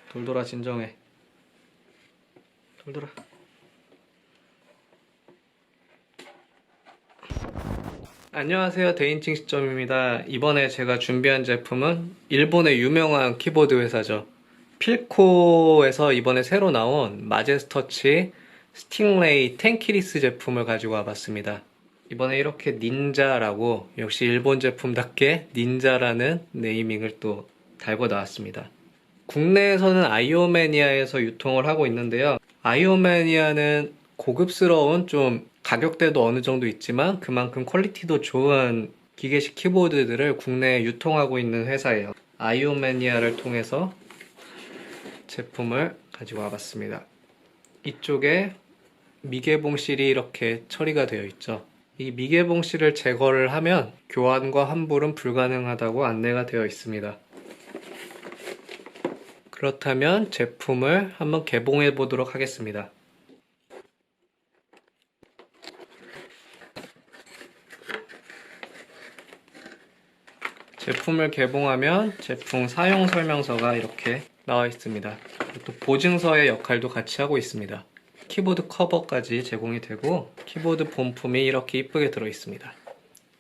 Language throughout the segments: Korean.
돌돌아 진정해. 돌돌아. 안녕하세요, 대인칭 시점입니다. 이번에 제가 준비한 제품은 일본의 유명한 키보드 회사죠. 필코에서 이번에 새로 나온 마제스터치 스팅레이 텐키리스 제품을 가지고 와봤습니다. 이번에 이렇게 닌자라고, 역시 일본 제품답게 닌자라는 네이밍을 또 달고 나왔습니다. 국내에서는 아이오매니아에서 유통을 하고 있는데요. 아이오매니아는 고급스러운, 좀 가격대도 어느 정도 있지만 그만큼 퀄리티도 좋은 기계식 키보드들을 국내에 유통하고 있는 회사예요. 아이오매니아를 통해서 제품을 가지고 와봤습니다. 이쪽에 미개봉실이 이렇게 처리가 되어 있죠. 이 미개봉실을 제거를 하면 교환과 환불은 불가능하다고 안내가 되어 있습니다. 그렇다면 제품을 한번 개봉해 보도록 하겠습니다. 제품을 개봉하면 제품 사용 설명서가 이렇게 나와 있습니다. 또 보증서의 역할도 같이 하고 있습니다. 키보드 커버까지 제공이 되고 키보드 본품이 이렇게 이쁘게 들어 있습니다.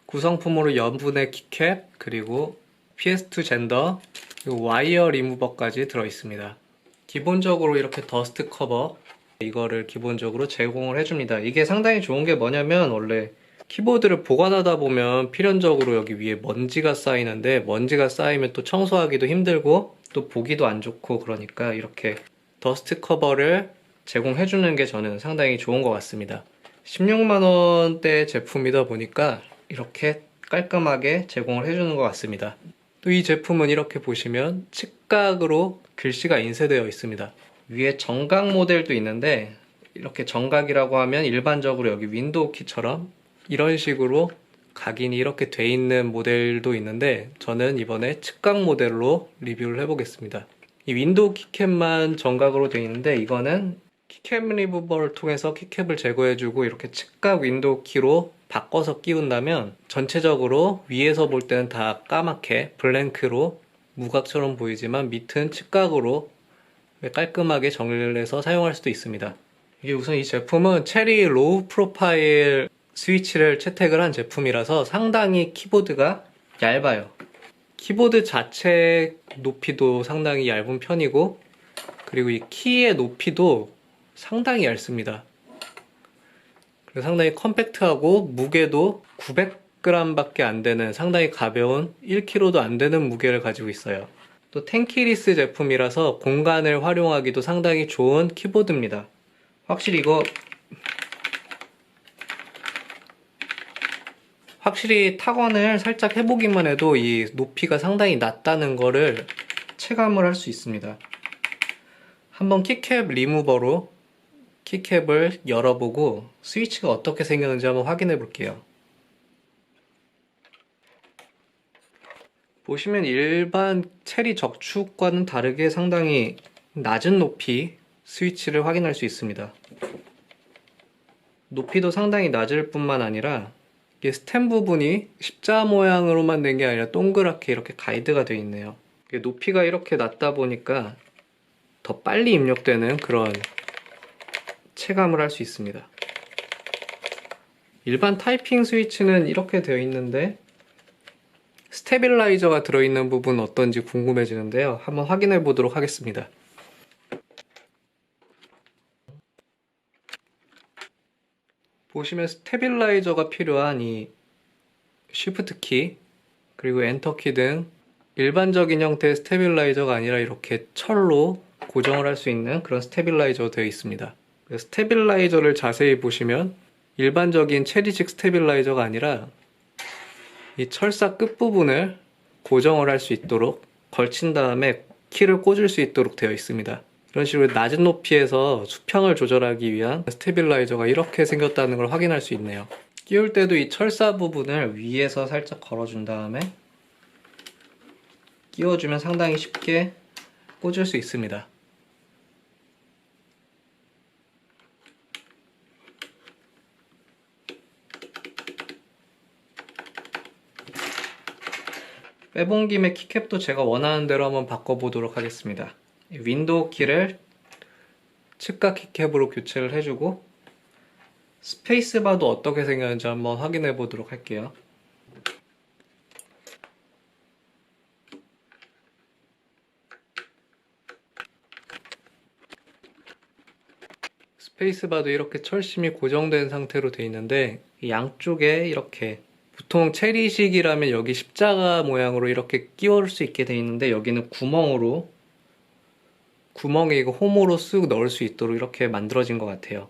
구성품으로 염분의 키캡, 그리고 PS2 젠더, 그리고 와이어 리무버까지 들어 있습니다. 기본적으로 이렇게 더스트 커버, 이거를 기본적으로 제공을 해줍니다. 이게 상당히 좋은 게 뭐냐면, 원래 키보드를 보관하다 보면 필연적으로 여기 위에 먼지가 쌓이는데, 먼지가 쌓이면 또 청소하기도 힘들고 또 보기도 안 좋고, 그러니까 이렇게 더스트 커버를 제공해주는 게 저는 상당히 좋은 것 같습니다. 16만원대 제품이다 보니까 이렇게 깔끔하게 제공을 해주는 것 같습니다. 또 이 제품은 이렇게 보시면 측각으로 글씨가 인쇄되어 있습니다. 위에 정각 모델도 있는데, 이렇게 정각이라고 하면 일반적으로 여기 윈도우 키처럼 이런 식으로 각인이 이렇게 돼 있는 모델도 있는데, 저는 이번에 측각 모델로 리뷰를 해보겠습니다. 이 윈도우 키캡만 정각으로 되어 있는데, 이거는 키캡 리무버를 통해서 키캡을 제거해주고 이렇게 측각 윈도우 키로 바꿔서 끼운다면 전체적으로 위에서 볼 때는 다 까맣게 블랭크로 무각처럼 보이지만 밑은 측각으로 깔끔하게 정리를 해서 사용할 수도 있습니다. 이게 우선 이 제품은 체리 로우 프로파일 스위치를 채택을 한 제품이라서 상당히 키보드가 얇아요. 키보드 자체 높이도 상당히 얇은 편이고, 그리고 이 키의 높이도 상당히 얇습니다. 그래서 상당히 컴팩트하고 무게도 900g 밖에 안 되는 상당히 가벼운 1kg도 안 되는 무게를 가지고 있어요. 또 텐키리스 제품이라서 공간을 활용하기도 상당히 좋은 키보드입니다. 확실히 타건을 살짝 해보기만 해도 이 높이가 상당히 낮다는 거를 체감을 할 수 있습니다. 한번 키캡 리무버로 키캡을 열어보고 스위치가 어떻게 생겼는지 한번 확인해 볼게요. 보시면 일반 체리 적축과는 다르게 상당히 낮은 높이 스위치를 확인할 수 있습니다. 높이도 상당히 낮을 뿐만 아니라 이게 스템 부분이 십자 모양으로만 된 게 아니라 동그랗게 이렇게 가이드가 되어 있네요. 높이가 이렇게 낮다 보니까 더 빨리 입력되는 그런 체감을 할 수 있습니다. 일반 타이핑 스위치는 이렇게 되어 있는데 스테빌라이저가 들어있는 부분은 어떤지 궁금해지는데요. 한번 확인해 보도록 하겠습니다. 보시면 스테빌라이저가 필요한 이 쉬프트 키, 그리고 엔터 키 등 일반적인 형태의 스테빌라이저가 아니라 이렇게 철로 고정을 할 수 있는 그런 스테빌라이저가 되어 있습니다. 스테빌라이저를 자세히 보시면 일반적인 체리식 스테빌라이저가 아니라 이 철사 끝부분을 고정을 할 수 있도록 걸친 다음에 키를 꽂을 수 있도록 되어 있습니다. 이런 식으로 낮은 높이에서 수평을 조절하기 위한 스테빌라이저가 이렇게 생겼다는 걸 확인할 수 있네요. 끼울 때도 이 철사 부분을 위에서 살짝 걸어준 다음에 끼워주면 상당히 쉽게 꽂을 수 있습니다. 빼본 김에 키캡도 제가 원하는 대로 한번 바꿔보도록 하겠습니다. 윈도우 키를 측각 키캡으로 교체를 해주고 스페이스바도 어떻게 생겼는지 한번 확인해 보도록 할게요. 스페이스바도 이렇게 철심이 고정된 상태로 되어 있는데 양쪽에 이렇게 보통 체리식이라면 여기 십자가 모양으로 이렇게 끼울 수 있게 되어 있는데 여기는 구멍에 이거 홈으로 쓱 넣을 수 있도록 이렇게 만들어진 것 같아요.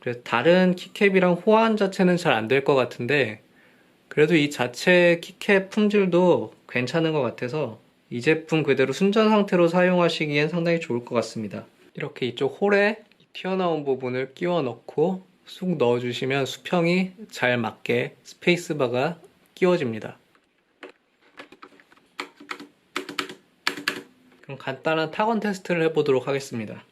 그래서 다른 키캡이랑 호환 자체는 잘 안 될 것 같은데 그래도 이 자체 키캡 품질도 괜찮은 것 같아서 이 제품 그대로 순전 상태로 사용하시기엔 상당히 좋을 것 같습니다. 이렇게 이쪽 홀에 튀어나온 부분을 끼워 넣고 쑥 넣어주시면 수평이 잘 맞게 스페이스바가 끼워집니다. 그럼 간단한 타건 테스트를 해보도록 하겠습니다.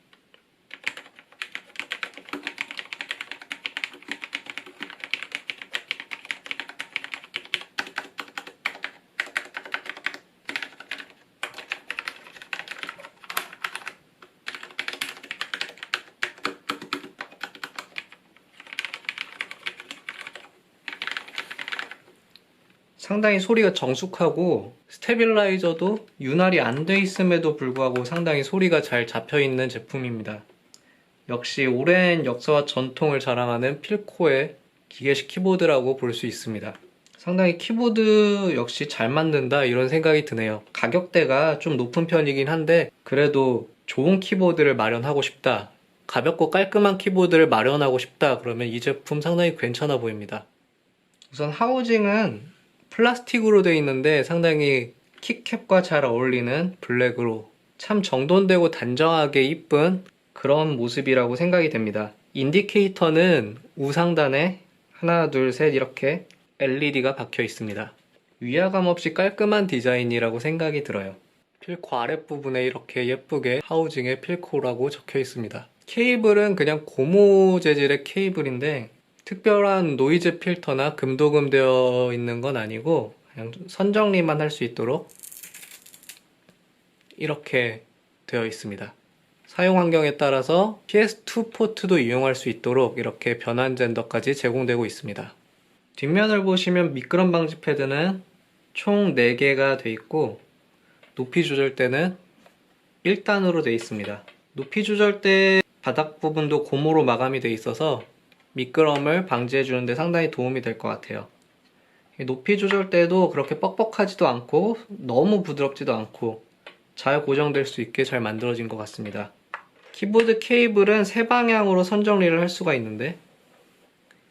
상당히 소리가 정숙하고 스테빌라이저도 윤활이 안 돼 있음에도 불구하고 상당히 소리가 잘 잡혀 있는 제품입니다. 역시 오랜 역사와 전통을 자랑하는 필코의 기계식 키보드라고 볼 수 있습니다. 상당히 키보드 역시 잘 만든다 이런 생각이 드네요. 가격대가 좀 높은 편이긴 한데 그래도 좋은 키보드를 마련하고 싶다, 가볍고 깔끔한 키보드를 마련하고 싶다 그러면 이 제품 상당히 괜찮아 보입니다. 우선 하우징은 플라스틱으로 되어 있는데 상당히 키캡과 잘 어울리는 블랙으로 참 정돈되고 단정하게 이쁜 그런 모습이라고 생각이 됩니다. 인디케이터는 우상단에 하나 둘 셋 이렇게 LED가 박혀 있습니다. 위화감 없이 깔끔한 디자인이라고 생각이 들어요. 필코 아랫부분에 이렇게 예쁘게 하우징에 필코라고 적혀 있습니다. 케이블은 그냥 고무 재질의 케이블인데 특별한 노이즈 필터나 금도금 되어 있는 건 아니고 그냥 선정리만 할 수 있도록 이렇게 되어 있습니다. 사용 환경에 따라서 PS2 포트도 이용할 수 있도록 이렇게 변환 젠더까지 제공되고 있습니다. 뒷면을 보시면 미끄럼 방지 패드는 총 4개가 되어 있고 높이 조절대는 1단으로 되어 있습니다. 높이 조절대 바닥 부분도 고무로 마감이 되어 있어서 미끄럼을 방지해 주는데 상당히 도움이 될 것 같아요. 높이 조절대도 그렇게 뻑뻑하지도 않고 너무 부드럽지도 않고 잘 고정될 수 있게 잘 만들어진 것 같습니다. 키보드 케이블은 세 방향으로 선정리를 할 수가 있는데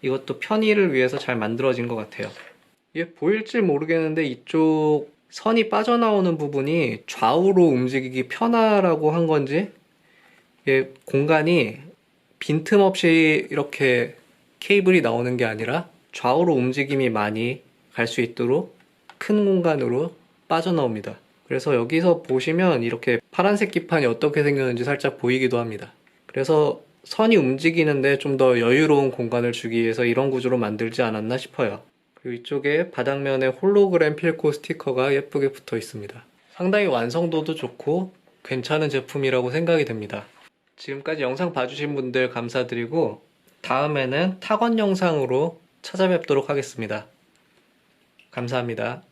이것도 편의를 위해서 잘 만들어진 것 같아요. 이게 보일지 모르겠는데 이쪽 선이 빠져나오는 부분이 좌우로 움직이기 편하라고 한 건지 이게 공간이 빈틈없이 이렇게 케이블이 나오는 게 아니라 좌우로 움직임이 많이 갈 수 있도록 큰 공간으로 빠져나옵니다. 그래서 여기서 보시면 이렇게 파란색 기판이 어떻게 생겼는지 살짝 보이기도 합니다. 그래서 선이 움직이는데 좀 더 여유로운 공간을 주기 위해서 이런 구조로 만들지 않았나 싶어요. 그리고 이쪽에 바닥면에 홀로그램 필코 스티커가 예쁘게 붙어 있습니다. 상당히 완성도도 좋고 괜찮은 제품이라고 생각이 됩니다. 지금까지 영상 봐주신 분들 감사드리고 다음에는 타건 영상으로 찾아뵙도록 하겠습니다. 감사합니다.